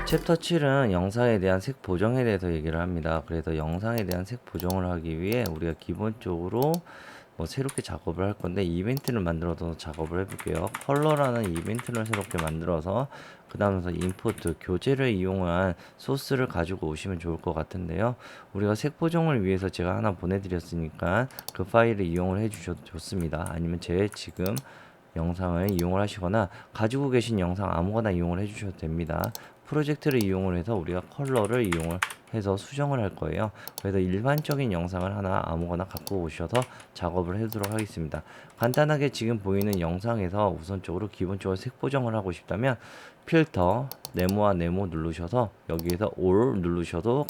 챕터 7은 영상에 대한 색 보정에 대해서 얘기를 합니다. 그래서 영상에 대한 색 보정을 하기 위해 우리가 기본적으로 새롭게 작업을 할 건데, 이벤트를 만들어서 작업을 해볼게요. 컬러라는 이벤트를 새롭게 만들어서 그 다음에서 임포트 교재를 이용한 소스를 가지고 오시면 좋을 것 같은데요. 우리가 색 보정을 위해서 제가 하나 보내드렸으니까 그 파일을 이용을 해주셔도 좋습니다. 아니면 제 지금 영상을 이용을 하시거나 가지고 계신 영상 아무거나 이용을 해주셔도 됩니다. 프로젝트를 이용을 해서 우리가 컬러를 이용을 해서 수정을 할 거예요. 그래서 일반적인 영상을 하나 아무거나 갖고 오셔서 작업을 해보도록 하겠습니다. 간단하게 지금 보이는 영상에서 우선적으로 기본적으로 색 보정을 하고 싶다면 필터 네모와 네모 누르셔서 여기에서 올 누르셔도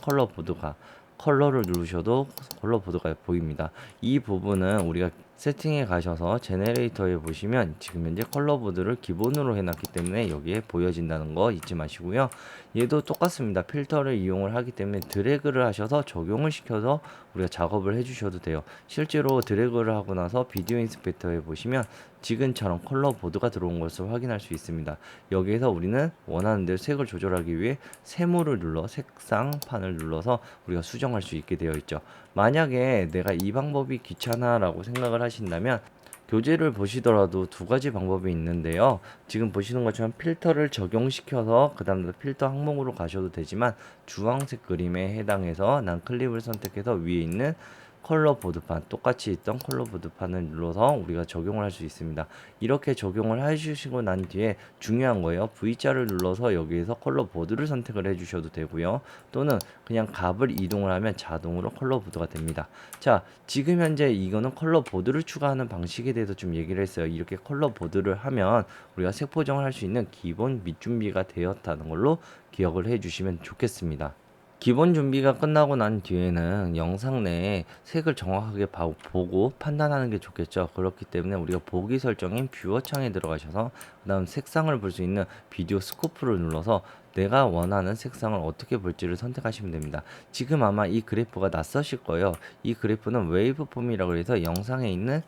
컬러를 누르셔도 컬러 보드가 보입니다. 이 부분은 우리가 세팅에 가셔서 제네레이터에 보시면 지금 현재 컬러 보드를 기본으로 해놨기 때문에 여기에 보여진다는 거 잊지 마시고요. 얘도 똑같습니다. 필터를 이용을 하기 때문에 드래그를 하셔서 적용을 시켜서 우리가 작업을 해주셔도 돼요. 실제로 드래그를 하고 나서 비디오 인스펙터에 보시면 지금처럼 컬러 보드가 들어온 것을 확인할 수 있습니다. 여기에서 우리는 원하는 대로 색을 조절하기 위해 세모를 눌러 색상판을 눌러서 우리가 수정할 수 있게 되어 있죠. 만약에 내가 이 방법이 귀찮아라고 생각을 하신다면 교재를 보시더라도 두 가지 방법이 있는데요. 지금 보시는 것처럼 필터를 적용시켜서 그 다음 필터 항목으로 가셔도 되지만, 주황색 그림에 해당해서 난 클립을 선택해서 위에 있는 컬러 보드판, 똑같이 있던 컬러 보드판을 눌러서 우리가 적용을 할 수 있습니다. 이렇게 적용을 해주시고 난 뒤에 중요한 거예요. V자를 눌러서 여기에서 컬러 보드를 선택을 해주셔도 되고요. 또는 그냥 값을 이동을 하면 자동으로 컬러 보드가 됩니다. 자, 지금 현재 이거는 컬러 보드를 추가하는 방식에 대해서 좀 얘기를 했어요. 이렇게 컬러 보드를 하면 우리가 색 보정을 할 수 있는 기본 밑준비가 되었다는 걸로 기억을 해주시면 좋겠습니다. 기본 준비가 끝나고 난 뒤에는 영상 내에 색을 정확하게 보고 판단하는 게 좋겠죠. 그렇기 때문에 우리가 보기 설정인 뷰어 창에 들어가셔서 그 다음 색상을 볼 수 있는 비디오 스코프를 눌러서 내가 원하는 색상을 어떻게 볼지를 선택하시면 됩니다. 지금 아마 이 그래프가 낯서실 거예요. 이 그래프는 웨이브폼이라고 해서 영상에 있는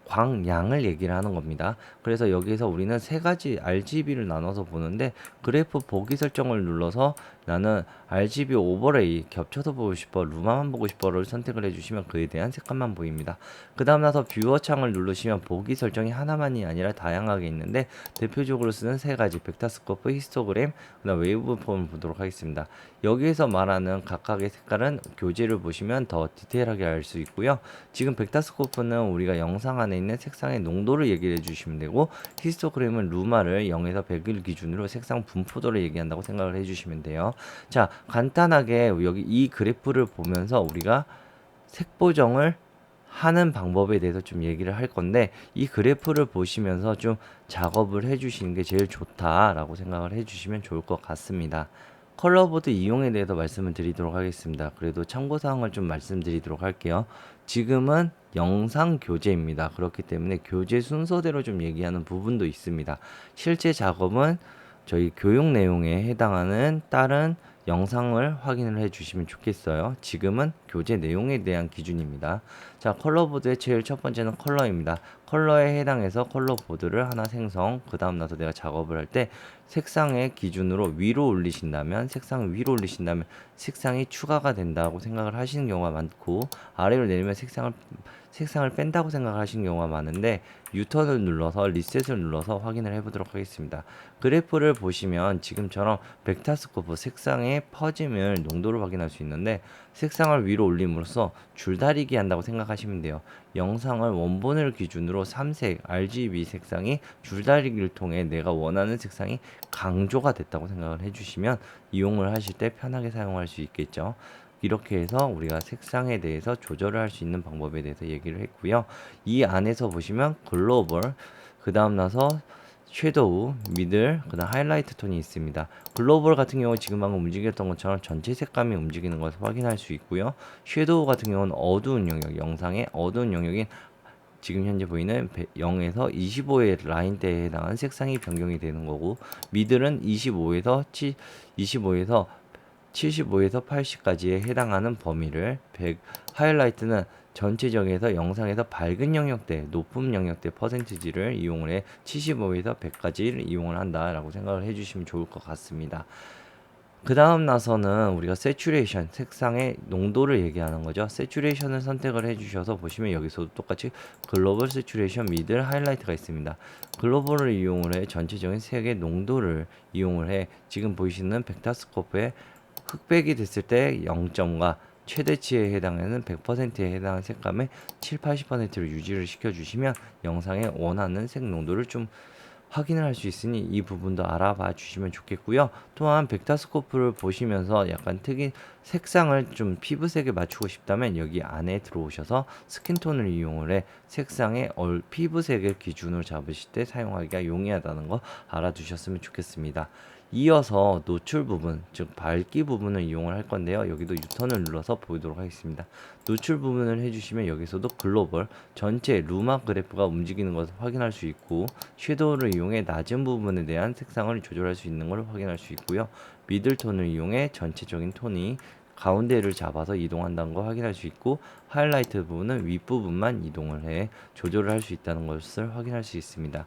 광량을 얘기를 하는 겁니다. 그래서 여기에서 우리는 세 가지 RGB를 나눠서 보는데, 그래프 보기 설정을 눌러서 나는 RGB 오버레이 겹쳐서 보고 싶어, 루마만 보고 싶어를 선택을 해주시면 그에 대한 색감만 보입니다. 그 다음 나서 뷰어 창을 누르시면 보기 설정이 하나만이 아니라 다양하게 있는데, 대표적으로 쓰는 세 가지 벡터스코프, 히스토그램, 그 다음 웨이브폼을 보도록 하겠습니다. 여기에서 말하는 각각의 색깔은 교재를 보시면 더 디테일하게 알 수 있고요. 지금 벡터스코프는 우리가 영상 안에 있는 색상의 농도를 얘기해 주시면 되고, 히스토그램은 루마를 0에서 100을 기준으로 색상 분포도를 얘기한다고 생각을 해주시면 돼요. 자, 간단하게 여기 이 그래프를 보면서 우리가 색 보정을 하는 방법에 대해서 좀 얘기를 할 건데, 이 그래프를 보시면서 좀 작업을 해주시는 게 제일 좋다라고 생각을 해주시면 좋을 것 같습니다. 컬러보드 이용에 대해서 말씀을 드리도록 하겠습니다. 그래도 참고사항을 좀 말씀드리도록 할게요. 지금은 영상 교재입니다. 그렇기 때문에 교재 순서대로 좀 얘기하는 부분도 있습니다. 실제 작업은 저희 교육 내용에 해당하는 다른 영상을 확인을 해 주시면 좋겠어요. 지금은 교재 내용에 대한 기준입니다. 자, 컬러보드의 제일 첫 번째는 컬러입니다. 컬러에 해당해서 컬러 보드를 하나 생성, 그 다음 나서 내가 작업을 할 때 색상의 기준으로 위로 올리신다면, 색상이 추가가 된다고 생각을 하시는 경우가 많고, 아래로 내리면 색상을 뺀다고 생각하시는 경우가 많은데, 유턴을 눌러서 리셋을 눌러서 확인을 해보도록 하겠습니다. 그래프를 보시면 지금처럼 벡터스코프 색상의 퍼짐을 농도를 확인할 수 있는데, 색상을 위로 올림으로써 줄다리기 한다고 생각하시면 돼요. 영상을 원본을 기준으로 3색 RGB 색상이 줄다리기를 통해 내가 원하는 색상이 강조가 됐다고 생각을 해주시면 이용을 하실 때 편하게 사용할 수 있겠죠. 이렇게 해서 우리가 색상에 대해서 조절을 할 수 있는 방법에 대해서 얘기를 했고요. 이 안에서 보시면 글로벌, 그 다음 나서 섀도우, 미들, 그 다음 하이라이트 톤이 있습니다. 글로벌 같은 경우 지금 방금 움직였던 것처럼 전체 색감이 움직이는 것을 확인할 수 있고요. 섀도우 같은 경우는 어두운 영역, 영상의 어두운 영역인 지금 현재 보이는 0에서 25의 라인대에 해당하는 색상이 변경이 되는 거고, 미들은 25에서 75에서 80까지에 해당하는 범위를, 하이라이트는 전체적에서 영상에서 밝은 영역대, 높은 영역대 퍼센티지를 이용을 해 75에서 100까지를 이용을 한다라고 생각을 해주시면 좋을 것 같습니다. 그 다음 나서는 우리가 세츄레이션, 색상의 농도를 얘기하는 거죠. 세츄레이션을 선택을 해주셔서 보시면 여기서도 똑같이 글로벌 세츄레이션, 미들, 하이라이트가 있습니다. 글로벌을 이용을 해 전체적인 색의 농도를 이용을 해 지금 보이시는 벡터스코프에 흑백이 됐을 때 0점과 최대치에 해당하는 100%에 해당하는 색감의 7, 80%를 유지를 시켜주시면 영상에 원하는 색 농도를 좀 확인을 할 수 있으니 이 부분도 알아봐 주시면 좋겠고요. 또한 벡터스코프를 보시면서 약간 특이 색상을 좀 피부색에 맞추고 싶다면 여기 안에 들어오셔서 스킨톤을 이용을 해 색상의 피부색을 기준으로 잡으실 때 사용하기가 용이하다는 거 알아두셨으면 좋겠습니다. 이어서 노출 부분, 즉 밝기 부분을 이용을 할 건데요. 여기도 유턴을 눌러서 보이도록 하겠습니다. 노출 부분을 해주시면 여기서도 글로벌 전체 루마 그래프가 움직이는 것을 확인할 수 있고 섀도우를 이용해 낮은 부분에 대한 색상을 조절할 수 있는 것을 확인할 수 있고요. 미들톤을 이용해 전체적인 톤이 가운데를 잡아서 이동한다는 걸 확인할 수 있고 하이라이트 부분은 윗부분만 이동을 해 조절을 할 수 있다는 것을 확인할 수 있습니다.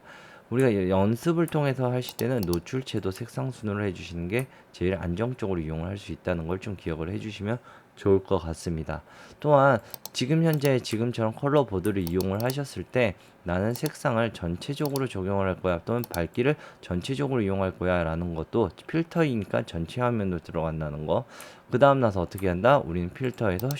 우리가 연습을 통해서 하실 때는 노출채도 색상 순으로 해주시는 게 제일 안정적으로 이용을 할 수 있다는 걸 좀 기억을 해주시면 좋을 것 같습니다. 또한 지금 현재 지금처럼 컬러 보드를 이용을 하셨을 때 나는 색상을 전체적으로 적용을 할 거야 또는 밝기를 전체적으로 이용할 거야 라는 것도 필터이니까 전체 화면으로 들어간다는 거. 그 다음 나서 어떻게 한다? 우리는 필터에서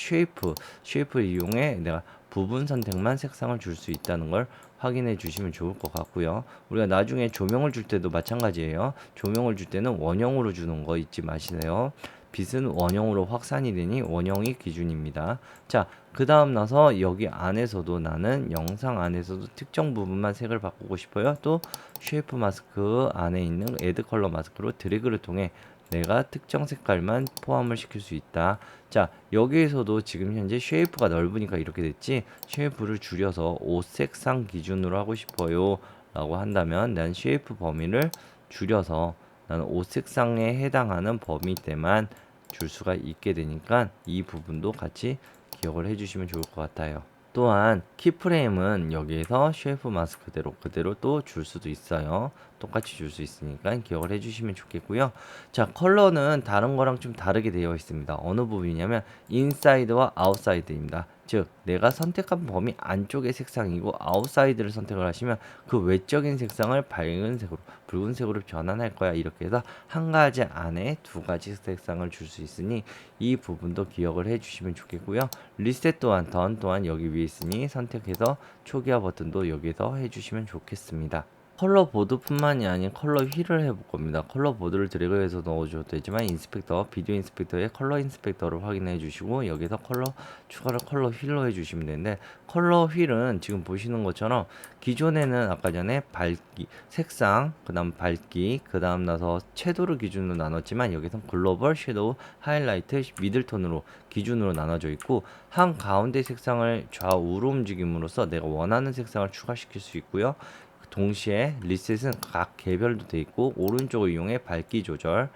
쉐이프 이용해 내가 부분 선택만 색상을 줄 수 있다는 걸 확인해 주시면 좋을 것 같고요. 우리가 나중에 조명을 줄 때도 마찬가지예요. 조명을 줄 때는 원형으로 주는 거 잊지 마시세요. 빛은 원형으로 확산이 되니 원형이 기준입니다. 자, 그 다음 나서 여기 안에서도 나는 영상 안에서도 특정 부분만 색을 바꾸고 싶어요. 또 쉐이프 마스크 안에 있는 애드 컬러 마스크로 드래그를 통해 내가 특정 색깔만 포함을 시킬 수 있다. 자, 여기에서도 지금 현재 쉐이프가 넓으니까 이렇게 됐지. 쉐이프를 줄여서 옷 색상 기준으로 하고 싶어요 라고 한다면 난 쉐이프 범위를 줄여서 나는 옷 색상에 해당하는 범위 때만 줄 수가 있게 되니까 이 부분도 같이 기억을 해주시면 좋을 것 같아요. 또한 키프레임은 여기에서 쉐이프 마스크대로 그대로 또 줄 수도 있어요. 똑같이 줄 수 있으니까 기억을 해주시면 좋겠고요. 자, 컬러는 다른 거랑 좀 다르게 되어 있습니다. 어느 부분이냐면 인사이드와 아웃사이드입니다. 즉 내가 선택한 범위 안쪽의 색상이고 아웃사이드를 선택을 하시면 그 외적인 색상을 밝은 색으로 붉은색으로 변환할 거야. 이렇게 해서 한 가지 안에 두 가지 색상을 줄 수 있으니 이 부분도 기억을 해주시면 좋겠고요. 리셋 또한 던 또한 여기 위에 있으니 선택해서 초기화 버튼도 여기서 해주시면 좋겠습니다. 컬러 보드뿐만이 아닌 컬러 휠을 해볼 겁니다. 컬러 보드를 드래그해서 넣어줘도 되지만 인스펙터, 비디오 인스펙터의 컬러 인스펙터를 확인해 주시고 여기서 추가를 컬러 휠로 해주시면 되는데 컬러 휠은 지금 보시는 것처럼 기존에는 아까 전에 밝기, 색상, 그 다음 밝기, 그 다음 나서 채도를 기준으로 나눴지만 여기서 글로벌, 섀도우, 하이라이트, 미들톤으로 기준으로 나눠져 있고 한 가운데 색상을 좌우로 움직임으로써 내가 원하는 색상을 추가시킬 수 있고요. 동시에 리셋은 각 개별도 되어 있고 오른쪽을 이용해 밝기 조절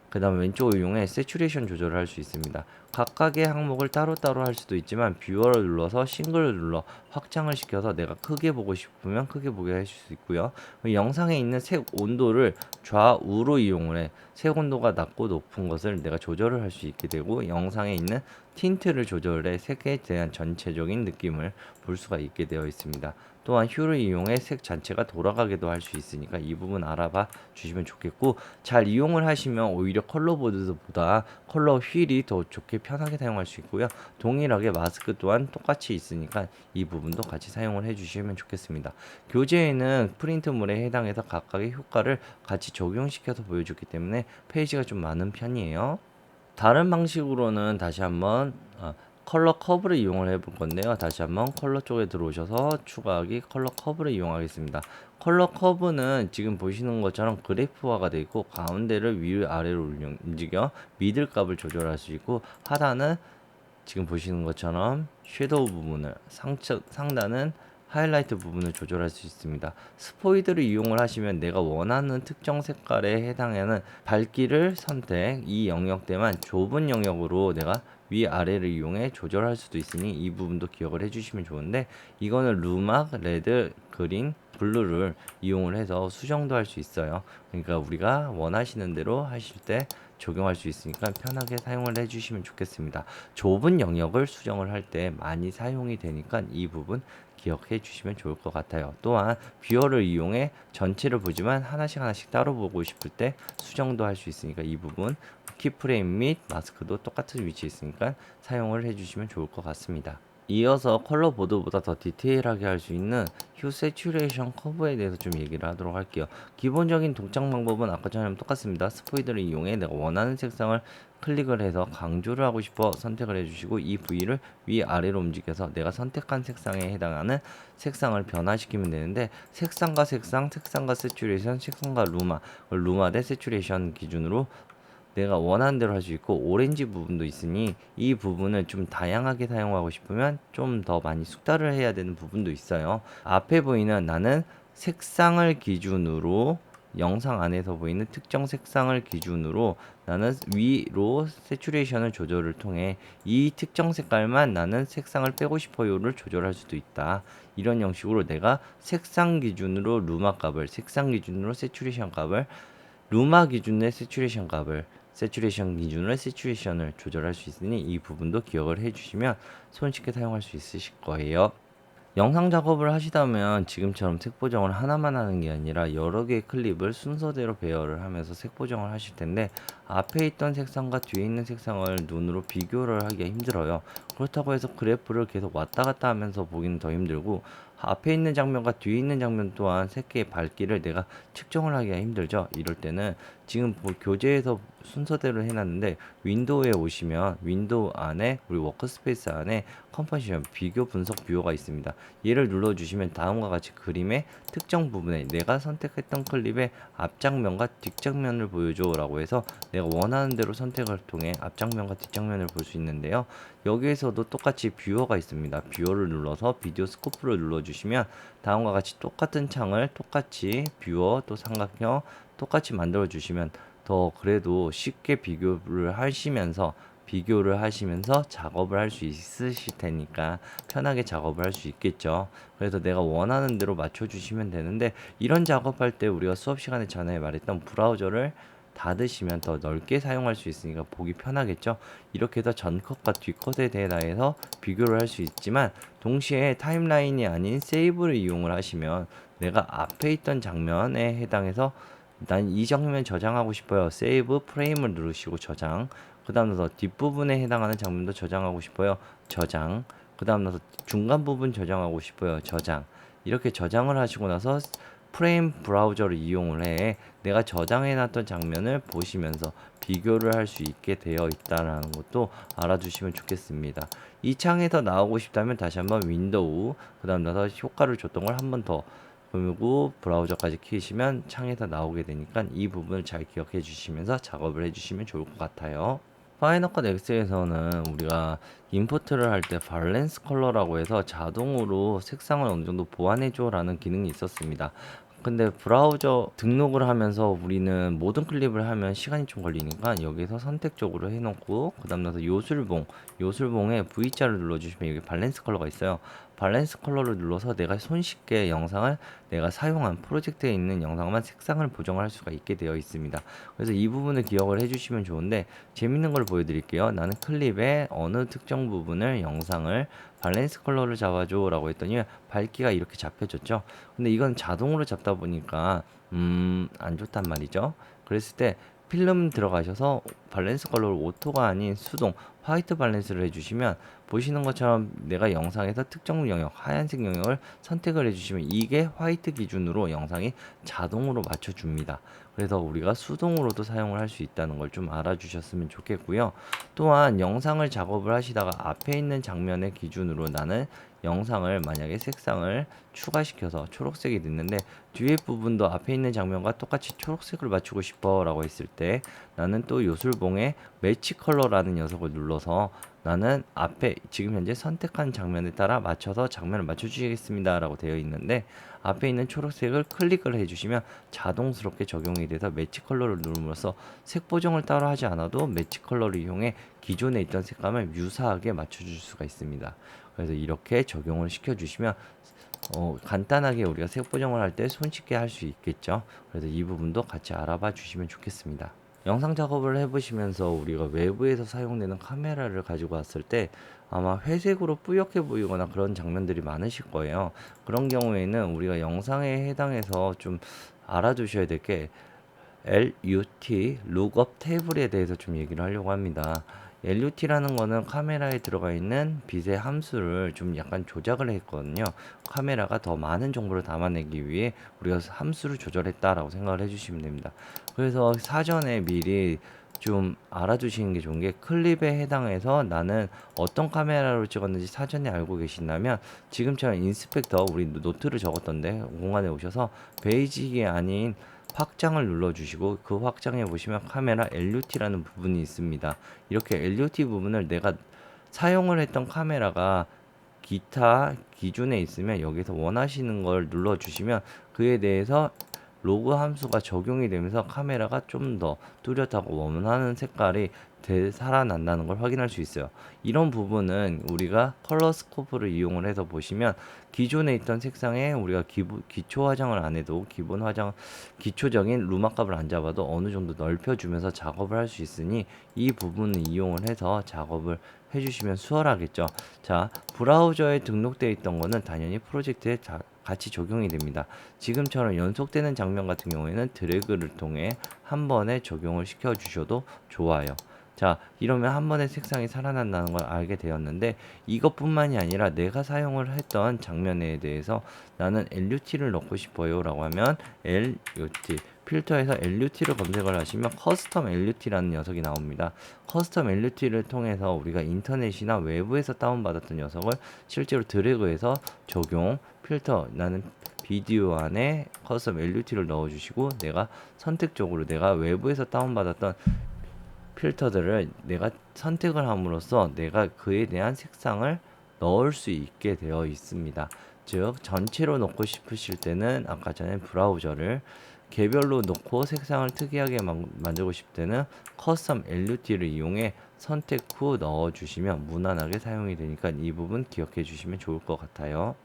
그 다음 왼쪽을 이용해 세츄레이션 조절을 할 수 있습니다. 각각의 항목을 따로따로 할 수도 있지만 뷰어를 눌러서 싱글을 눌러 확장을 시켜서 내가 크게 보고 싶으면 크게 보게 해줄 수 있고요. 영상에 있는 색 온도를 좌우로 이용을 해 색 온도가 낮고 높은 것을 내가 조절을 할 수 있게 되고 영상에 있는 틴트를 조절해 색에 대한 전체적인 느낌을 볼 수가 있게 되어 있습니다. 또한 휠을 이용해 색 자체가 돌아가게도 할 수 있으니까 이 부분 알아봐 주시면 좋겠고 잘 이용을 하시면 오히려 컬러 보드보다 컬러 휠이 더 좋게 편하게 사용할 수 있고요. 동일하게 마스크 또한 똑같이 있으니까 이 부분도 같이 사용을 해주시면 좋겠습니다. 교재에는 프린트물에 해당해서 각각의 효과를 같이 적용시켜서 보여줬기 때문에 페이지가 좀 많은 편이에요. 다른 방식으로는 다시 한번 컬러 커브를 이용을 해볼 건데요. 다시 한번 컬러 쪽에 들어오셔서 추가하기 컬러 커브를 이용하겠습니다. 컬러 커브는 지금 보시는 것처럼 그래프화가 되어 있고 가운데를 위아래로 움직여 미들 값을 조절할 수 있고 하단은 지금 보시는 것처럼 섀도우 부분을 상단은 하이라이트 부분을 조절할 수 있습니다. 스포이드를 이용을 하시면 내가 원하는 특정 색깔에 해당하는 밝기를 선택, 이 영역대만 좁은 영역으로 내가 위아래를 이용해 조절할 수도 있으니 이 부분도 기억을 해주시면 좋은데, 이거는 루막, 레드, 그린, 블루를 이용을 해서 수정도 할 수 있어요. 그러니까 우리가 원하시는 대로 하실 때 적용할 수 있으니까 편하게 사용을 해주시면 좋겠습니다. 좁은 영역을 수정을 할 때 많이 사용이 되니까 이 부분 기억해 주시면 좋을 것 같아요. 또한 뷰어를 이용해 전체를 보지만 하나씩 따로 보고 싶을 때 수정도 할 수 있으니까 이 부분 키프레임 및 마스크도 똑같은 위치에 있으니까 사용을 해주시면 좋을 것 같습니다. 이어서 컬러 보드보다 더 디테일하게 할 수 있는 휴 세츄레이션 커브에 대해서 좀 얘기를 하도록 할게요. 기본적인 동작 방법은 아까처럼 똑같습니다. 스포이드를 이용해 내가 원하는 색상을 클릭을 해서 강조를 하고 싶어 선택을 해주시고, 이 부위를 위아래로 움직여서 내가 선택한 색상에 해당하는 색상을 변화시키면 되는데, 색상과 색상, 색상과 세츄레이션, 색상과 루마 대 세츄레이션 기준으로 내가 원하는 대로 할 수 있고, 오렌지 부분도 있으니 이 부분을 좀 다양하게 사용하고 싶으면 좀 더 많이 숙달을 해야 되는 부분도 있어요. 앞에 보이는 나는 색상을 기준으로, 영상 안에서 보이는 특정 색상을 기준으로 나는 위로 세츄레이션을 조절을 통해 이 특정 색깔만 나는 색상을 빼고 싶어요를 조절할 수도 있다. 이런 형식으로 내가 색상 기준으로 루마 값을, 색상 기준으로 세츄레이션 값을, 루마 기준의 세츄레이션 값을, 세츄레이션 기준으로 세츄레이션을 조절할 수 있으니 이 부분도 기억을 해주시면 손쉽게 사용할 수 있으실 거예요. 영상 작업을 하시다면 지금처럼 색 보정을 하나만 하는 게 아니라 여러 개의 클립을 순서대로 배열을 하면서 색 보정을 하실 텐데, 앞에 있던 색상과 뒤에 있는 색상을 눈으로 비교를 하기가 힘들어요. 그렇다고 해서 그래프를 계속 왔다 갔다 하면서 보기는 더 힘들고, 앞에 있는 장면과 뒤에 있는 장면 또한 색계의 밝기를 내가 측정을 하기가 힘들죠. 이럴 때는 지금 교재에서 순서대로 해놨는데, 윈도우에 오시면 윈도우 안에 우리 워크스페이스 안에 컴포지션 비교 분석 뷰어가 있습니다. 얘를 눌러주시면 다음과 같이 그림의 특정 부분에 내가 선택했던 클립의 앞장면과 뒷장면을 보여줘 라고 해서 내가 원하는 대로 선택을 통해 앞장면과 뒷장면을 볼 수 있는데요. 여기에서도 똑같이 뷰어가 있습니다. 뷰어를 눌러서 비디오 스코프를 눌러주시면 다음과 같이 똑같은 창을 똑같이 뷰어 또 삼각형 똑같이 만들어 주시면 더 그래도 쉽게 비교를 하시면서 작업을 할 수 있으실 테니까 편하게 작업을 할 수 있겠죠. 그래서 내가 원하는 대로 맞춰 주시면 되는데, 이런 작업할 때 우리가 수업 시간에 전에 말했던 브라우저를 닫으시면 더 넓게 사용할 수 있으니까 보기 편하겠죠. 이렇게 해서 전컷과 뒤컷에 대해서 비교를 할 수 있지만, 동시에 타임라인이 아닌 세이브를 이용을 하시면 내가 앞에 있던 장면에 해당해서 난 이 장면 저장하고 싶어요. 세이브 프레임을 누르시고 저장. 그 다음 나서 뒷부분에 해당하는 장면도 저장하고 싶어요. 저장. 그 다음 나서 중간 부분 저장하고 싶어요. 저장. 이렇게 저장을 하시고 나서 프레임 브라우저를 이용을 해 내가 저장해 놨던 장면을 보시면서 비교를 할 수 있게 되어 있다는 것도 알아두시면 좋겠습니다. 이 창에서 나오고 싶다면 다시 한번 윈도우, 그 다음 나서 효과를 줬던 걸 한 번 더 그리고 브라우저까지 키시면 창에서 나오게 되니까 이 부분을 잘 기억해 주시면서 작업을 해 주시면 좋을 것 같아요. 파이널 컷 X에서는 우리가 임포트를 할 때 밸런스 컬러라고 해서 자동으로 색상을 어느 정도 보완해줘 라는 기능이 있었습니다. 근데 브라우저 등록을 하면서 우리는 모든 클립을 하면 시간이 좀 걸리니까 여기서 선택적으로 해놓고, 그 다음 나서 요술봉에 V자를 눌러주시면 여기 밸런스 컬러가 있어요. 밸런스 컬러를 눌러서 내가 손쉽게 영상을, 내가 사용한 프로젝트에 있는 영상만 색상을 보정할 수가 있게 되어 있습니다. 그래서 이 부분을 기억을 해주시면 좋은데, 재밌는 걸 보여드릴게요. 나는 클립의 어느 특정 부분을, 영상을 밸런스 컬러를 잡아줘 라고 했더니 밝기가 이렇게 잡혀졌죠. 근데 이건 자동으로 잡다 보니까 안 좋단 말이죠. 그랬을 때 필름 들어가셔서 밸런스 컬러를 오토가 아닌 수동 화이트 밸런스를 해주시면, 보시는 것처럼 내가 영상에서 특정 영역, 하얀색 영역을 선택을 해주시면 이게 화이트 기준으로 영상이 자동으로 맞춰줍니다. 그래서 우리가 수동으로도 사용을 할 수 있다는 걸 좀 알아주셨으면 좋겠고요. 또한 영상을 작업을 하시다가 앞에 있는 장면의 기준으로 나는 영상을 만약에 색상을 추가시켜서 초록색이 됐는데 뒤에 부분도 앞에 있는 장면과 똑같이 초록색을 맞추고 싶어 라고 했을 때 나는 또 요술봉에 매치 컬러라는 녀석을 눌러서 나는 앞에 지금 현재 선택한 장면에 따라 맞춰서 장면을 맞춰주시겠습니다 라고 되어 있는데, 앞에 있는 초록색을 클릭을 해주시면 자동스럽게 적용이 돼서 매치 컬러를 누름으로써 색 보정을 따로 하지 않아도 매치 컬러를 이용해 기존에 있던 색감을 유사하게 맞춰줄 수가 있습니다. 그래서 이렇게 적용을 시켜주시면 간단하게 우리가 색 보정을 할 때 손쉽게 할 수 있겠죠. 그래서 이 부분도 같이 알아봐 주시면 좋겠습니다. 영상 작업을 해보시면서 우리가 외부에서 사용되는 카메라를 가지고 왔을 때 아마 회색으로 뿌옇게 보이거나 그런 장면들이 많으실 거예요. 그런 경우에는 우리가 영상에 해당해서 좀 알아두셔야 될 게 LUT, 룩업 테이블에 대해서 좀 얘기를 하려고 합니다. LUT라는 거는 카메라에 들어가 있는 빛의 함수를 좀 약간 조작을 했거든요. 카메라가 더 많은 정보를 담아내기 위해 우리가 함수를 조절했다라고 생각을 해주시면 됩니다. 그래서 사전에 미리 좀 알아두시는 게 좋은 게, 클립에 해당해서 나는 어떤 카메라로 찍었는지 사전에 알고 계신다면 지금처럼 인스펙터, 우리 노트를 적었던데 공간에 오셔서 베이직이 아닌 확장을 눌러주시고 그 확장에 보시면 카메라 LUT라는 부분이 있습니다. 이렇게 LUT 부분을 내가 사용을 했던 카메라가 기타 기준에 있으면 여기서 원하시는 걸 눌러주시면 그에 대해서 로그 함수가 적용이 되면서 카메라가 좀 더 뚜렷하고 원하는 색깔이 살아난다는 걸 확인할 수 있어요. 이런 부분은 우리가 컬러 스코프를 이용을 해서 보시면 기존에 있던 색상에 우리가 기초 화장을 안 해도 기초적인 루마 값을 안 잡아도 어느 정도 넓혀주면서 작업을 할 수 있으니 이 부분을 이용을 해서 작업을 해주시면 수월하겠죠. 자, 브라우저에 등록되어 있던 거는 당연히 프로젝트에 같이 적용이 됩니다. 지금처럼 연속되는 장면 같은 경우에는 드래그를 통해 한 번에 적용을 시켜 주셔도 좋아요. 자, 이러면 한 번에 색상이 살아난다는 걸 알게 되었는데, 이것뿐만이 아니라 내가 사용을 했던 장면에 대해서 나는 LUT를 넣고 싶어요 라고 하면 LUT, 필터에서 LUT를 검색을 하시면 커스텀 LUT라는 녀석이 나옵니다. 커스텀 LUT를 통해서 우리가 인터넷이나 외부에서 다운받았던 녀석을 실제로 드래그해서 적용, 필터, 나는 비디오 안에 커스텀 LUT를 넣어주시고 내가 선택적으로 내가 외부에서 다운받았던 필터들을 내가 선택을 함으로써 내가 그에 대한 색상을 넣을 수 있게 되어 있습니다. 즉 전체로 넣고 싶으실 때는 아까 전에 브라우저를 개별로 넣고 색상을 특이하게 만들고 싶을 때는 커스텀 LUT를 이용해 선택 후 넣어주시면 무난하게 사용이 되니까 이 부분 기억해 주시면 좋을 것 같아요.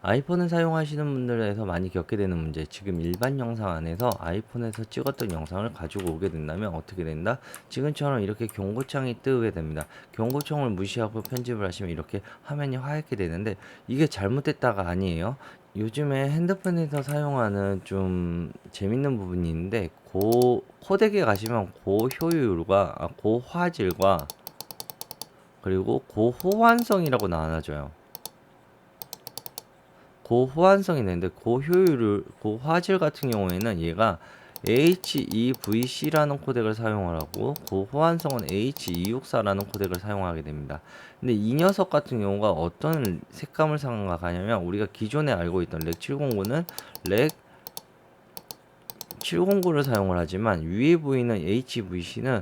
아이폰을 사용하시는 분들에서 많이 겪게 되는 문제, 지금 일반 영상 안에서 아이폰에서 찍었던 영상을 가지고 오게 된다면 어떻게 된다? 지금처럼 이렇게 경고창이 뜨게 됩니다. 경고창을 무시하고 편집을 하시면 이렇게 화면이 하얗게 되는데, 이게 잘못됐다가 아니에요. 요즘에 핸드폰에서 사용하는 좀 재밌는 부분이 있는데, 코덱에 가시면 고효율과 고화질과 그리고 고호환성이라고 나눠져요. 고호환성이 있는데 고화질 같은 경우에는 얘가 HEVC라는 코덱을 사용을 하고, 고호환성은 H264라는 코덱을 사용하게 됩니다. 근데 이 녀석 같은 경우가 어떤 색감을 생각하냐면, 우리가 기존에 알고 있던 렉 709는 렉 709를 사용을 하지만 위에 보이는 HVC는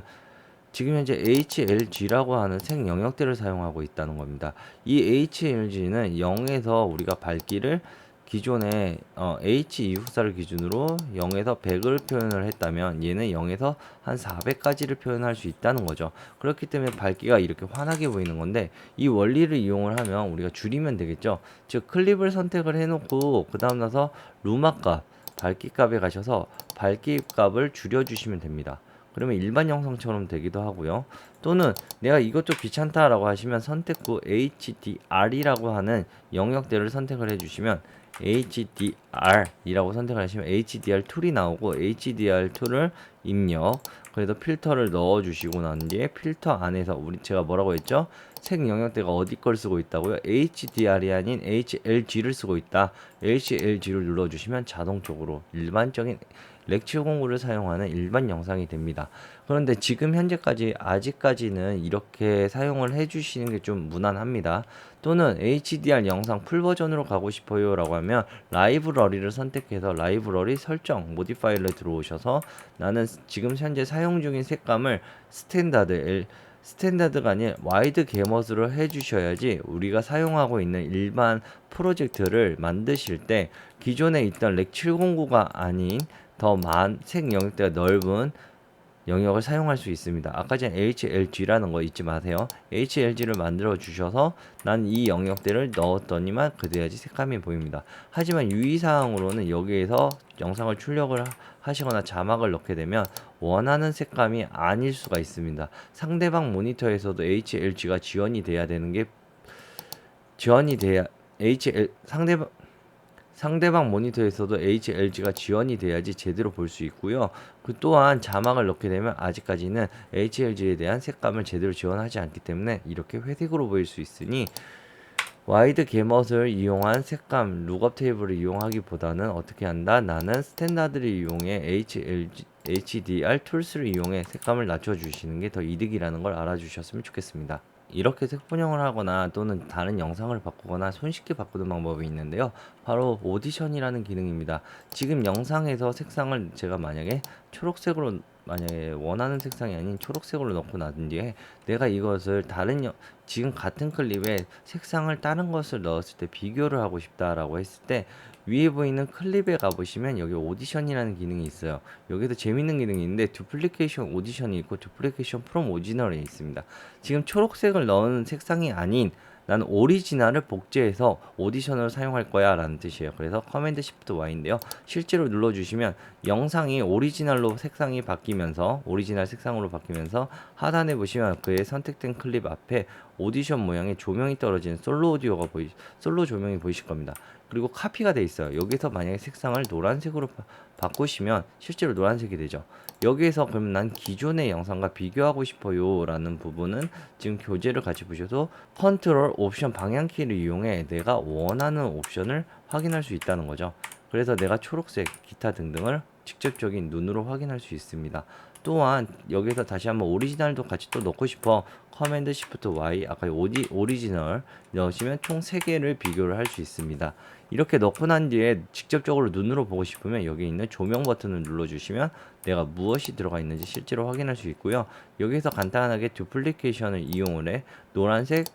지금 현재 HLG라고 하는 색 영역대를 사용하고 있다는 겁니다. 이 HLG는 0에서 우리가 밝기를 기존에 H264를 기준으로 0에서 100을 표현을 했다면 얘는 0에서 한 400까지를 표현할 수 있다는 거죠. 그렇기 때문에 밝기가 이렇게 환하게 보이는 건데, 이 원리를 이용을 하면 우리가 줄이면 되겠죠. 즉 클립을 선택을 해놓고 그 다음 나서 루마 값, 밝기 값에 가셔서 밝기 값을 줄여주시면 됩니다. 그러면 일반 영상처럼 되기도 하고요. 또는 내가 이것도 귀찮다라고 하시면 선택 후 HDR이라고 하는 영역대를 선택을 해주시면 HDR이라고 선택을 하시면 HDR 툴이 나오고, HDR 툴을 입력, 그래서 필터를 넣어주시고 난 뒤에 필터 안에서 제가 뭐라고 했죠? 색 영역대가 어디 걸 쓰고 있다고요? HDR이 아닌 HLG를 쓰고 있다. HLG를 눌러주시면 자동적으로 일반적인 렉 709를 사용하는 일반 영상이 됩니다. 그런데 지금 현재까지 아직까지는 이렇게 사용을 해주시는 게 좀 무난합니다. 또는 HDR 영상 풀 버전으로 가고 싶어요 라고 하면 라이브러리를 선택해서 라이브러리 설정 모디파이어를 들어오셔서 나는 지금 현재 사용 중인 색감을 스탠다드 스탠다드가 아닌 와이드 게머스로 해주셔야지 우리가 사용하고 있는 일반 프로젝트를 만드실 때 기존에 있던 렉 709가 아닌 더 색 영역대가 넓은 영역을 사용할 수 있습니다. 아까 전에 HLG라는 거 잊지 마세요. HLG를 만들어 주셔서 난 이 영역대를 넣었더니만 그래야지 색감이 보입니다. 하지만 유의사항으로는 여기에서 영상을 출력을 하시거나 자막을 넣게 되면 원하는 색감이 아닐 수가 있습니다. 상대방 모니터에서도 HLG가 지원이 돼야 되는 게 지원이 돼야 상대방 모니터에서도 HLG가 지원이 돼야지 제대로 볼 수 있고요. 그 또한 자막을 넣게 되면 아직까지는 HLG에 대한 색감을 제대로 지원하지 않기 때문에 이렇게 회색으로 보일 수 있으니 와이드 게머스를 이용한 색감 룩업 테이블을 이용하기보다는 어떻게 한다? 나는 스탠다드를 이용해 HDR 툴스를 이용해 색감을 낮춰주시는 게 더 이득이라는 걸 알아주셨으면 좋겠습니다. 이렇게 색 분영을 하거나 또는 다른 영상을 바꾸거나 손쉽게 바꾸는 방법이 있는데요. 바로 오디션이라는 기능입니다. 지금 영상에서 색상을 제가 만약에 초록색으로 만약에 원하는 색상이 아닌 초록색으로 넣고 난 뒤에 내가 이것을 지금 같은 클립에 색상을 다른 것을 넣었을 때 비교를 하고 싶다라고 했을 때 위에 보이는 클립에 가보시면 여기 오디션이라는 기능이 있어요. 여기도 재밌는 기능이 있는데 두플리케이션 오디션이 있고 두플리케이션 프롬 오리지널이 있습니다. 지금 초록색을 넣은 색상이 아닌 나는 오리지널을 복제해서 오디션으로 사용할 거야 라는 뜻이에요. 그래서 커맨드 시프트 Y인데요. 실제로 눌러주시면 영상이 오리지널로 색상이 바뀌면서 오리지널 색상으로 바뀌면서 하단에 보시면 그의 선택된 클립 앞에 오디션 모양의 조명이 떨어지는 솔로 조명이 보이실 겁니다. 그리고 카피가 돼 있어요. 여기서 만약에 색상을 노란색으로 바꾸시면 실제로 노란색이 되죠. 여기에서 그러면 난 기존의 영상과 비교하고 싶어요 라는 부분은 지금 교재를 같이 보셔도 컨트롤 옵션 방향키를 이용해 내가 원하는 옵션을 확인할 수 있다는 거죠. 그래서 내가 초록색 기타 등등을 직접적인 눈으로 확인할 수 있습니다. 또한 여기서 다시 한번 오리지널도 같이 또 넣고 싶어 커맨드 시프트 Y 아까 오리지널 넣으시면 총 3개를 비교를 할 수 있습니다. 이렇게 넣고 난 뒤에 직접적으로 눈으로 보고 싶으면 여기 있는 조명 버튼을 눌러주시면 내가 무엇이 들어가 있는지 실제로 확인할 수 있고요. 여기서 간단하게 두플리케이션을 이용을 해 노란색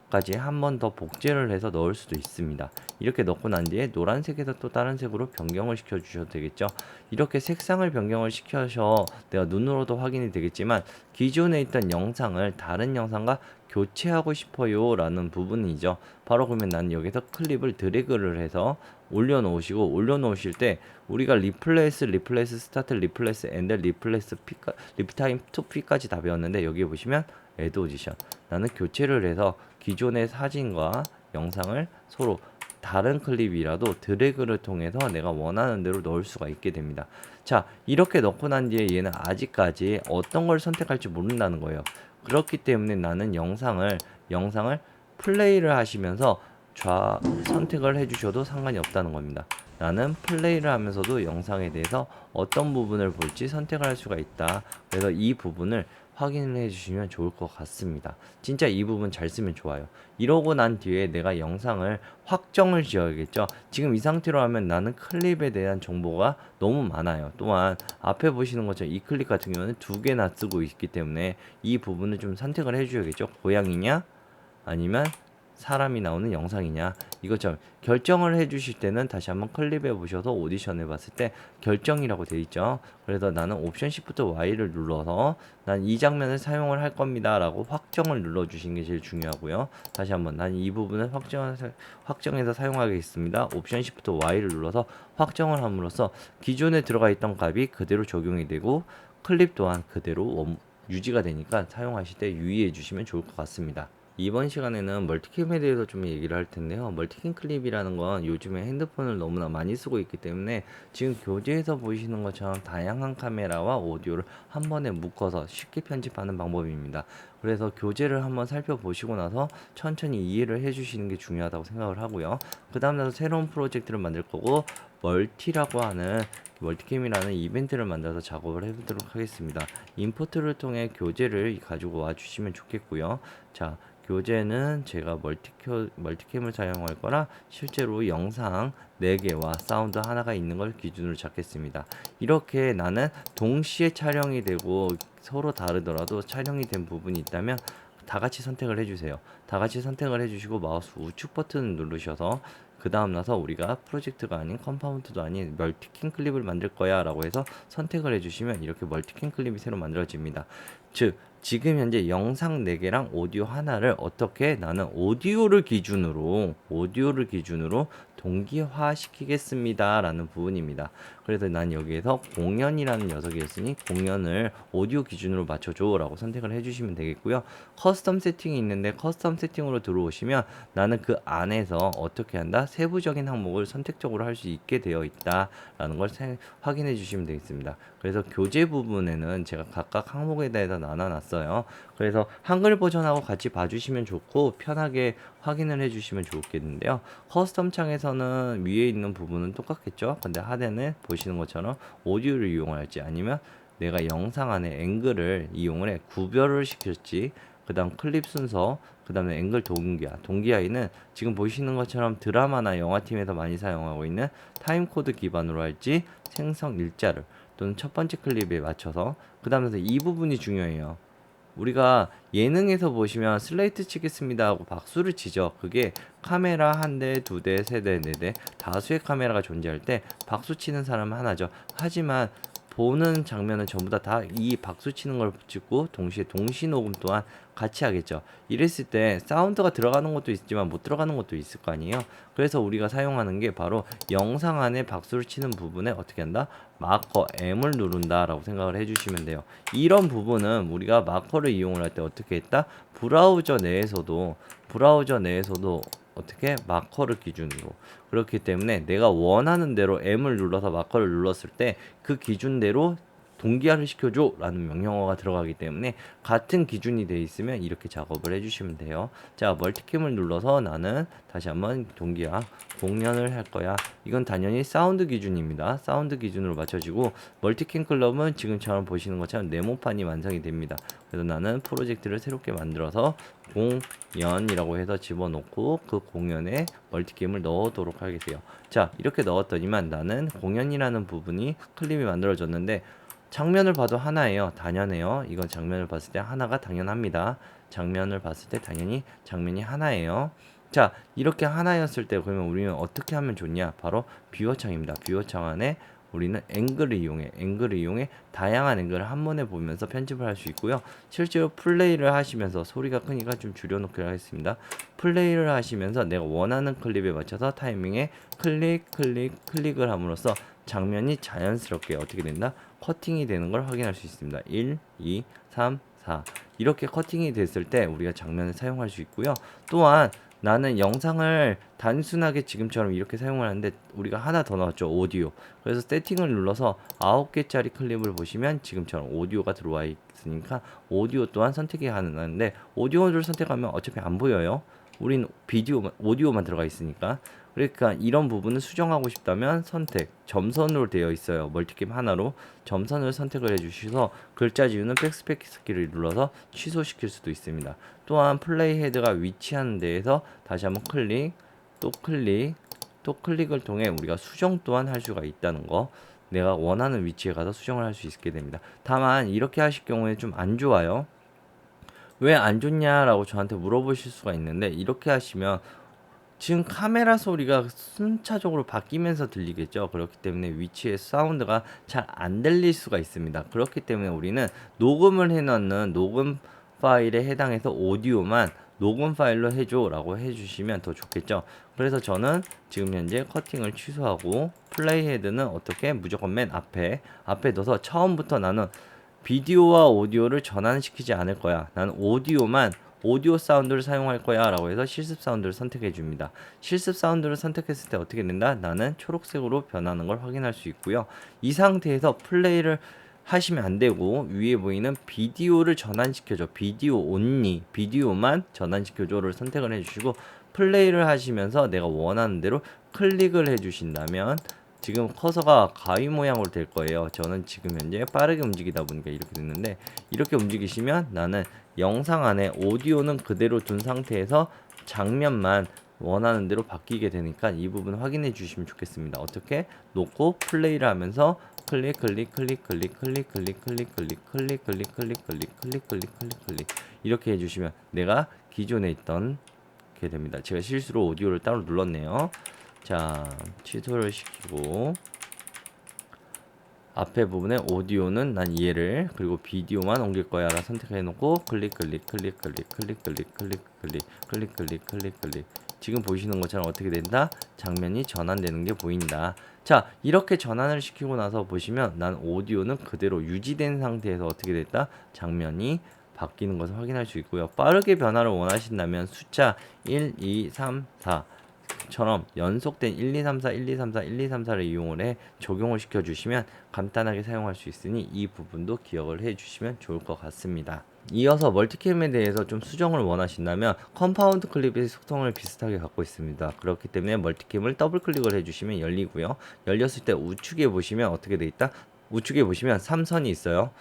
까지 한 번 더 복제를 해서 넣을 수도 있습니다. 이렇게 넣고 난 뒤에 노란색에서 또 다른 색으로 변경을 시켜 주셔도 되겠죠. 이렇게 색상을 변경을 시켜서 내가 눈으로도 확인이 되겠지만 기존에 있던 영상을 다른 영상과 교체하고 싶어요 라는 부분이죠. 바로 그러면 난 여기서 클립을 드래그를 해서 올려놓으실 때 우리가 리플레이스 스타트, 리플레이스 엔드, 리플레이스 리프타임 투 P까지 다 배웠는데 여기 보시면 애드 오디션 나는 교체를 해서 기존의 사진과 영상을 서로 다른 클립이라도 드래그를 통해서 내가 원하는 대로 넣을 수가 있게 됩니다. 자, 이렇게 넣고 난 뒤에 얘는 아직까지 어떤 걸 선택할지 모른다는 거예요. 그렇기 때문에 나는 영상을 플레이를 하시면서 선택을 해주셔도 상관이 없다는 겁니다. 나는 플레이를 하면서도 영상에 대해서 어떤 부분을 볼지 선택을 할 수가 있다. 그래서 이 부분을 확인을 해주시면 좋을 것 같습니다. 진짜 이 부분 잘 쓰면 좋아요. 이러고 난 뒤에 내가 영상을 확정을 지어야겠죠. 지금 이 상태로 하면 나는 클립에 대한 정보가 너무 많아요. 또한 앞에 보시는 것처럼 이 클립 같은 경우는 2개나 쓰고 있기 때문에 이 부분을 좀 선택을 해줘야겠죠. 고양이냐 아니면 사람이 나오는 영상이냐 이것처럼 결정을 해주실 때는 다시 한번 클립에 보셔서 오디션 해봤을 때 결정이라고 되어 있죠. 그래서 나는 옵션 시프트 Y를 눌러서 난 이 장면을 사용을 할 겁니다 라고 확정을 눌러주시는 게 제일 중요하고요. 다시 한번 난 이 부분을 확정해서 사용하겠습니다. 옵션 시프트 Y를 눌러서 확정을 함으로써 기존에 들어가 있던 값이 그대로 적용이 되고 클립 또한 그대로 유지가 되니까 사용하실 때 유의해 주시면 좋을 것 같습니다. 이번 시간에는 멀티캠에 대해서 좀 얘기를 할 텐데요. 멀티캠 클립이라는 건 요즘에 핸드폰을 너무나 많이 쓰고 있기 때문에 지금 교재에서 보시는 것처럼 다양한 카메라와 오디오를 한 번에 묶어서 쉽게 편집하는 방법입니다. 그래서 교재를 한번 살펴보시고 나서 천천히 이해를 해주시는 게 중요하다고 생각을 하고요. 그 다음 나서 새로운 프로젝트를 만들 거고 멀티캠이라는 이벤트를 만들어서 작업을 해보도록 하겠습니다. 임포트를 통해 교재를 가지고 와 주시면 좋겠고요. 자, 교재는 제가 멀티캠을 사용할 거라 실제로 영상 4개와 사운드 하나가 있는 걸 기준으로 잡겠습니다. 이렇게 나는 동시에 촬영이 되고 서로 다르더라도 촬영이 된 부분이 있다면 다 같이 선택을 해주세요. 다 같이 선택을 해주시고 마우스 우측 버튼을 누르셔서 그 다음 나서 우리가 프로젝트가 아닌 컴파운드도 아닌 멀티캠 클립을 만들 거야 라고 해서 선택을 해주시면 이렇게 멀티캠 클립이 새로 만들어집니다. 즉 지금 현재 영상 4개랑 오디오 하나를 어떻게 나는 오디오를 기준으로 동기화 시키겠습니다 라는 부분입니다. 그래서 난 여기에서 공연이라는 녀석이 있으니 공연을 오디오 기준으로 맞춰줘 라고 선택을 해주시면 되겠고요. 커스텀 세팅이 있는데 커스텀 세팅으로 들어오시면 나는 그 안에서 어떻게 한다? 세부적인 항목을 선택적으로 할 수 있게 되어 있다 라는 걸 확인해 주시면 되겠습니다. 그래서 교재 부분에는 제가 각각 항목에 대해서 나눠놨어요. 그래서 한글 버전하고 같이 봐주시면 좋고 편하게 확인을 해주시면 좋겠는데요. 커스텀 창에서는 위에 있는 부분은 똑같겠죠. 근데 하단에 보시는 것처럼 오디오를 이용할지 아니면 내가 영상 안에 앵글을 이용을 해 구별을 시킬지, 그 다음 클립 순서, 그 다음에 앵글 동기화에는 지금 보시는 것처럼 드라마나 영화팀에서 많이 사용하고 있는 타임코드 기반으로 할지 생성 일자를 또는 첫 번째 클립에 맞춰서, 그 다음에 이 부분이 중요해요. 우리가 예능에서 보시면 슬레이트 치겠습니다 하고 박수를 치죠. 그게 카메라 1대, 2대, 3대, 4대 다수의 카메라가 존재할 때 박수 치는 사람은 하나죠. 하지만 보는 장면은 전부 다 이 박수 치는 걸 찍고 동시에 동시 녹음 또한 같이 하겠죠. 이랬을 때 사운드가 들어가는 것도 있지만 못 들어가는 것도 있을 거 아니에요. 그래서 우리가 사용하는 게 바로 영상 안에 박수를 치는 부분에 어떻게 한다? 마커 M을 누른다 라고 생각을 해주시면 돼요. 이런 부분은 우리가 마커를 이용을 할 때 어떻게 했다? 브라우저 내에서도 어떻게 마커를 기준으로, 그렇기 때문에 내가 원하는 대로 M을 눌러서 마커를 눌렀을 때 그 기준대로 동기화를 시켜줘 라는 명령어가 들어가기 때문에 같은 기준이 돼 있으면 이렇게 작업을 해주시면 돼요. 자, 멀티캠을 눌러서 나는 다시 한번 동기화 공연을 할 거야. 이건 당연히 사운드 기준입니다. 사운드 기준으로 맞춰지고, 멀티캠 클럽은 지금처럼 보시는 것처럼 네모판이 완성이 됩니다. 그래서 나는 프로젝트를 새롭게 만들어서 공연이라고 해서 집어넣고 그 공연에 멀티캠을 넣도록 하겠어요. 자, 이렇게 넣었더니만 나는 공연이라는 부분이 클립이 만들어졌는데 장면을 봐도 하나예요. 당연해요. 이건 장면을 봤을 때 하나가 당연합니다. 장면을 봤을 때 당연히 장면이 하나예요. 자, 이렇게 하나였을 때 그러면 우리는 어떻게 하면 좋냐? 바로 뷰어 창입니다. 뷰어 창 안에 우리는 앵글을 이용해 다양한 앵글을 한 번에 보면서 편집을 할 수 있고요. 실제로 플레이를 하시면서 소리가 크니까 좀 줄여놓기로 하겠습니다. 플레이를 하시면서 내가 원하는 클립에 맞춰서 타이밍에 클릭을 함으로써 장면이 자연스럽게 어떻게 된다? 커팅이 되는 걸 확인할 수 있습니다. 1, 2, 3, 4 이렇게 커팅이 됐을 때 우리가 장면을 사용할 수 있고요. 또한 나는 영상을 단순하게 지금처럼 이렇게 사용을 하는데 우리가 하나 더 넣었죠. 오디오. 그래서 세팅을 눌러서 9개짜리 클립을 보시면 지금처럼 오디오가 들어와 있으니까 오디오 또한 선택이 가능한데, 오디오를 선택하면 어차피 안 보여요. 우린 오디오만 들어가 있으니까. 그러니까 이런 부분을 수정하고 싶다면 선택, 점선으로 되어 있어요. 멀티캠 하나로 점선을 선택을 해주셔서 글자 지우는 백스페이스 키를 눌러서 취소시킬 수도 있습니다. 또한 플레이 헤드가 위치하는 데에서 다시 한번 또 클릭을 통해 우리가 수정 또한 할 수가 있다는 거, 내가 원하는 위치에 가서 수정을 할 수 있게 됩니다. 다만 이렇게 하실 경우에 좀 안 좋아요. 왜 안 좋냐라고 저한테 물어보실 수가 있는데, 이렇게 하시면 지금 카메라 소리가 순차적으로 바뀌면서 들리겠죠. 그렇기 때문에 위치의 사운드가 잘 안 들릴 수가 있습니다. 그렇기 때문에 우리는 녹음을 해놓는 녹음 파일에 해당해서 오디오만 녹음 파일로 해줘 라고 해주시면 더 좋겠죠. 그래서 저는 지금 현재 커팅을 취소하고 플레이 헤드는 어떻게 무조건 맨 앞에 넣어서 처음부터 나는 비디오와 오디오를 전환시키지 않을 거야. 나는 오디오 사운드를 사용할 거야 라고 해서 실습 사운드를 선택해 줍니다. 실습 사운드를 선택했을 때 어떻게 된다? 나는 초록색으로 변하는 걸 확인할 수 있고요. 이 상태에서 플레이를 하시면 안 되고 위에 보이는 비디오를 전환시켜줘, 비디오만 전환시켜줘를 선택을 해주시고 플레이를 하시면서 내가 원하는 대로 클릭을 해주신다면 지금 커서가 가위 모양으로 될 거예요. 저는 지금 현재 빠르게 움직이다 보니까 이렇게 됐는데, 이렇게 움직이시면 나는 영상 안에 오디오는 그대로 둔 상태에서 장면만 원하는 대로 바뀌게 되니까 이 부분 확인해 주시면 좋겠습니다. 어떻게? 놓고 플레이를 하면서 클릭 클릭 클릭 클릭 클릭 클릭 클릭 클릭 클릭 클릭 클릭 클릭 클릭 클릭 클릭 이렇게 해주시면 내가 기존에 있던 게 됩니다. 제가 실수로 오디오를 따로 눌렀네요. 자, 취소를 시키고 앞에 부분에 오디오는 난 이해를, 그리고 비디오만 옮길 거야 라 선택해 놓고 클릭 클릭 클릭 클릭 클릭 클릭 클릭 클릭 클릭 클릭 클릭 클릭. 지금 보시는 것처럼 어떻게 된다? 장면이 전환되는 게 보인다. 자, 이렇게 전환을 시키고 나서 보시면 난 오디오는 그대로 유지된 상태에서 어떻게 됐다? 장면이 바뀌는 것을 확인할 수 있고요. 빠르게 변화를 원하신다면 숫자 1, 2, 3, 4 처럼 연속된 1, 2, 3, 4, 1, 2, 3, 4, 1, 2, 3, 4를 이용을 해 적용을 시켜주시면 간단하게 사용할 수 있으니 이 부분도 기억을 해주시면 좋을 것 같습니다. 이어서 멀티캠에 대해서 좀 수정을 원하신다면 컴파운드 클립의 속성을 비슷하게 갖고 있습니다. 그렇기 때문에 멀티캠을 더블 클릭을 해주시면 열리고요. 열렸을 때 우측에 보시면 어떻게 돼 있다? 우측에 보시면 3선이 있어요.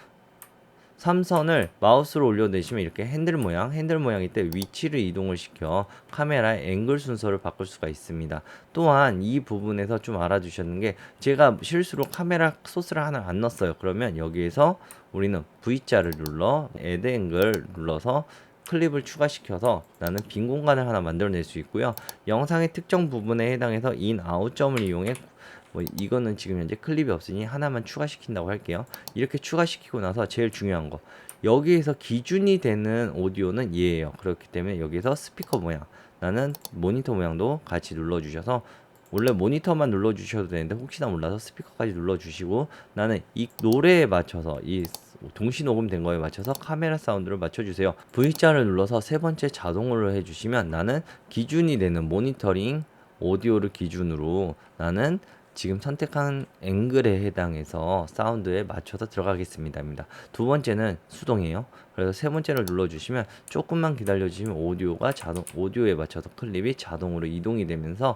3선을 마우스로 올려내시면 이렇게 핸들 모양일 때 위치를 이동을 시켜 카메라의 앵글 순서를 바꿀 수가 있습니다. 또한 이 부분에서 좀 알아두셨는 게, 제가 실수로 카메라 소스를 하나 안 넣었어요. 그러면 여기에서 우리는 V자를 눌러 Add 앵글 눌러서 클립을 추가시켜서 나는 빈 공간을 하나 만들어낼 수 있고요. 영상의 특정 부분에 해당해서 인, 아웃 점을 이용해 이거는 지금 현재 클립이 없으니 하나만 추가시킨다고 할게요. 이렇게 추가시키고 나서 제일 중요한 거, 여기에서 기준이 되는 오디오는 얘예요. 그렇기 때문에 여기서 스피커 모양, 나는 모니터 모양도 같이 눌러주셔서, 원래 모니터만 눌러주셔도 되는데 혹시나 몰라서 스피커까지 눌러주시고, 나는 이 노래에 맞춰서 이 동시 녹음된 거에 맞춰서 카메라 사운드를 맞춰주세요. V자를 눌러서 세 번째 자동으로 해주시면 나는 기준이 되는 모니터링 오디오를 기준으로 나는 지금 선택한 앵글에 해당해서 사운드에 맞춰서 들어가겠습니다입니다. 두 번째는 수동이에요. 그래서 세 번째를 눌러주시면 조금만 기다려주시면 오디오에 맞춰서 클립이 자동으로 이동이 되면서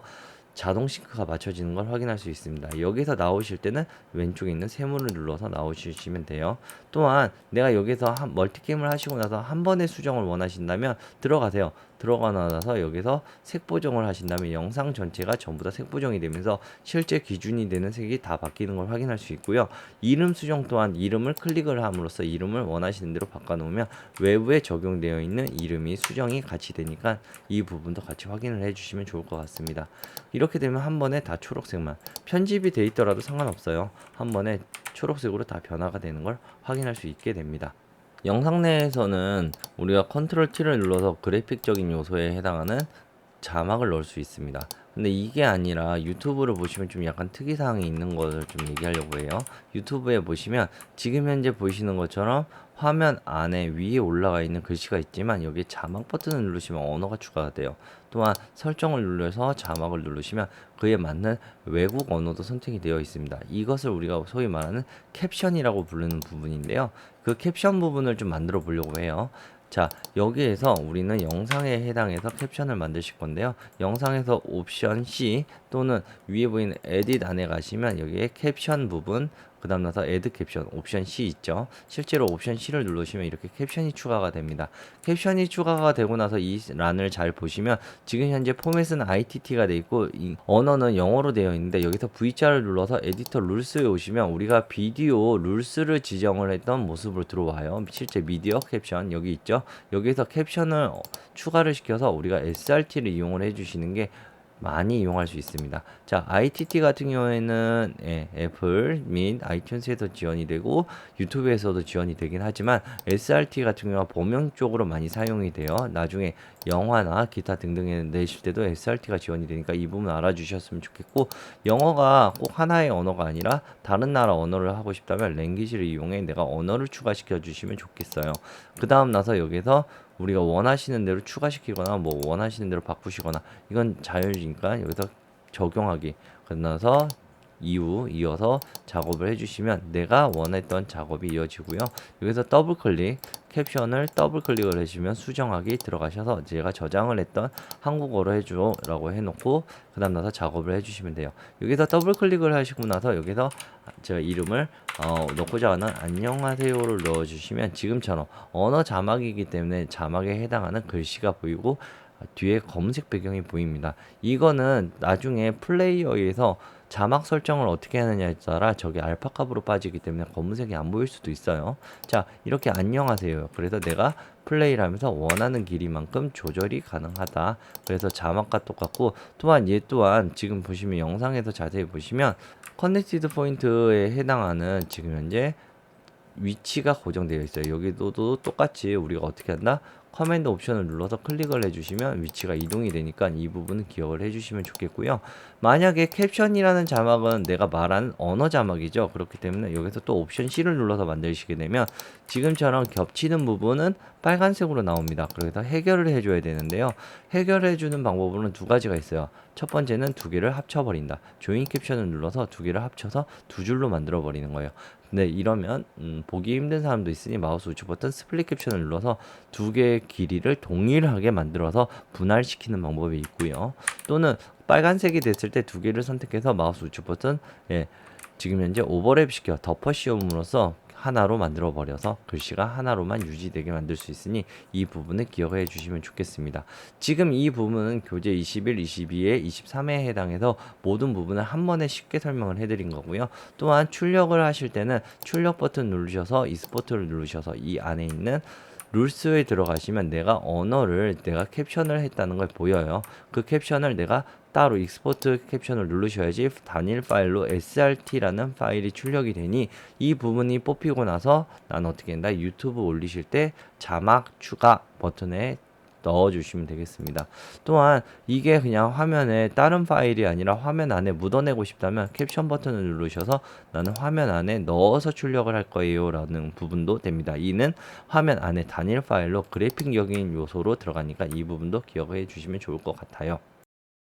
자동 싱크가 맞춰지는 걸 확인할 수 있습니다. 여기서 나오실 때는 왼쪽에 있는 세모를 눌러서 나오시면 돼요. 또한 내가 여기서 멀티캠을 하시고 나서 한 번의 수정을 원하신다면 들어가세요. 들어가 나서 여기서 색 보정을 하신다면 영상 전체가 전부 다 색 보정이 되면서 실제 기준이 되는 색이 다 바뀌는 걸 확인할 수 있고요. 이름 수정 또한 이름을 클릭을 함으로써 이름을 원하시는 대로 바꿔놓으면 외부에 적용되어 있는 이름이 수정이 같이 되니까 이 부분도 같이 확인을 해주시면 좋을 것 같습니다. 이렇게 되면 한 번에 다 초록색만, 편집이 돼 있더라도 상관없어요. 한 번에 초록색으로 다 변화가 되는 걸 확인할 수 있게 됩니다. 영상 내에서는 우리가 컨트롤 T를 눌러서 그래픽적인 요소에 해당하는 자막을 넣을 수 있습니다. 근데 이게 아니라 유튜브를 보시면 좀 약간 특이사항이 있는 것을 좀 얘기하려고 해요. 유튜브에 보시면 지금 현재 보시는 것처럼 화면 안에 위에 올라가 있는 글씨가 있지만 여기에 자막 버튼을 누르시면 언어가 추가가 돼요. 또한 설정을 눌러서 자막을 누르시면 그에 맞는 외국 언어도 선택이 되어 있습니다. 이것을 우리가 소위 말하는 캡션이라고 부르는 부분인데요. 그 캡션 부분을 좀 만들어 보려고 해요. 자, 여기에서 우리는 영상에 해당해서 캡션을 만드실 건데요. 영상에서 옵션 C 또는 위에 보이는 에딧 안에 가시면 여기에 캡션 부분, 그 다음 나서 애드 캡션 옵션 C 있죠. 실제로 옵션 C를 누르시면 이렇게 캡션이 추가가 됩니다. 캡션이 추가가 되고 나서 이 란을 잘 보시면 지금 현재 포맷은 ITT가 되어 있고 이 언어는 영어로 되어 있는데, 여기서 V자를 눌러서 에디터 룰스에 오시면 우리가 비디오 룰스를 지정을 했던 모습으로 들어와요. 실제 미디어 캡션 여기 있죠. 여기서 캡션을 추가를 시켜서 우리가 SRT를 이용을 해주시는 게 많이 이용할 수 있습니다. 자, ITT 같은 경우에는 애플 및 아이튠즈에서 지원이 되고 유튜브에서도 지원이 되긴 하지만 SRT 같은 경우가 범용 쪽으로 많이 사용이 돼요. 나중에 영화나 기타 등등에 내실 때도 SRT가 지원이 되니까 이 부분 알아주셨으면 좋겠고, 영어가 꼭 하나의 언어가 아니라 다른 나라 언어를 하고 싶다면 랭귀지를 이용해 내가 언어를 추가시켜 주시면 좋겠어요. 그 다음 나서 여기서 우리가 원하시는 대로 추가시키거나 뭐 원하시는 대로 바꾸시거나 이건 자율이니까 여기서 적용하기 끝나서 이후 이어서 작업을 해주시면 내가 원했던 작업이 이어지고요. 여기서 더블 클릭, 캡션을 더블 클릭을 해주시면 수정하기 들어가셔서 제가 저장을 했던 한국어로 해줘 라고 해놓고 그 다음 나서 작업을 해주시면 돼요. 여기서 더블 클릭을 하시고 나서 여기서 제가 이름을 넣고자 하는 안녕하세요를 넣어주시면 지금처럼 언어 자막이기 때문에 자막에 해당하는 글씨가 보이고 뒤에 검은색 배경이 보입니다. 이거는 나중에 플레이어에서 자막 설정을 어떻게 하느냐에 따라 저게 알파캅으로 빠지기 때문에 검은색이 안 보일 수도 있어요. 자, 이렇게 안녕하세요. 그래서 내가 플레이를 하면서 원하는 길이만큼 조절이 가능하다. 그래서 자막과 똑같고, 또한 얘 또한 지금 보시면 영상에서 자세히 보시면 커넥티드 포인트에 해당하는 지금 현재 위치가 고정되어 있어요. 여기도 똑같이 우리가 어떻게 한다? 커맨드 옵션을 눌러서 클릭을 해주시면 위치가 이동이 되니까 이 부분은 기억을 해주시면 좋겠고요. 만약에 캡션이라는 자막은 내가 말하는 언어 자막이죠. 그렇기 때문에 여기서 또 옵션 C를 눌러서 만드시게 되면 지금처럼 겹치는 부분은 빨간색으로 나옵니다. 그래서 해결을 해줘야 되는데요. 해결해주는 방법으로는 두 가지가 있어요. 첫 번째는 두 개를 합쳐버린다. 조인 캡션을 눌러서 두 개를 합쳐서 두 줄로 만들어 버리는 거예요. 네, 이러면 보기 힘든 사람도 있으니 마우스 우측 버튼 스플릿 캡션을 눌러서 두 개의 길이를 동일하게 만들어서 분할시키는 방법이 있고요. 또는 빨간색이 됐을 때 두 개를 선택해서 마우스 우측 버튼 지금 현재 오버랩 시켜 덮어 씌움으로써 하나로 만들어 버려서 글씨가 하나로만 유지되게 만들 수 있으니 이 부분을 기억해 주시면 좋겠습니다. 지금 이 부분은 교재 21, 22에 23회에 해당해서 모든 부분을 한 번에 쉽게 설명을 해드린 거고요. 또한 출력을 하실 때는 출력 버튼 누르셔서 익스포트를 누르셔서 이 안에 있는 룰스에 들어가시면 내가 언어를 내가 캡션을 했다는 걸 보여요. 그 캡션을 내가 따로 익스포트 캡션을 누르셔야지 단일 파일로 srt라는 파일이 출력이 되니 이 부분이 뽑히고 나서 난 어떻게 한다? 유튜브 올리실 때 자막 추가 버튼에 넣어주시면 되겠습니다. 또한 이게 그냥 화면에 다른 파일이 아니라 화면 안에 묻어내고 싶다면 캡션 버튼을 누르셔서 나는 화면 안에 넣어서 출력을 할 거예요 라는 부분도 됩니다. 이는 화면 안에 단일 파일로 그래픽적인 요소로 들어가니까 이 부분도 기억해 주시면 좋을 것 같아요.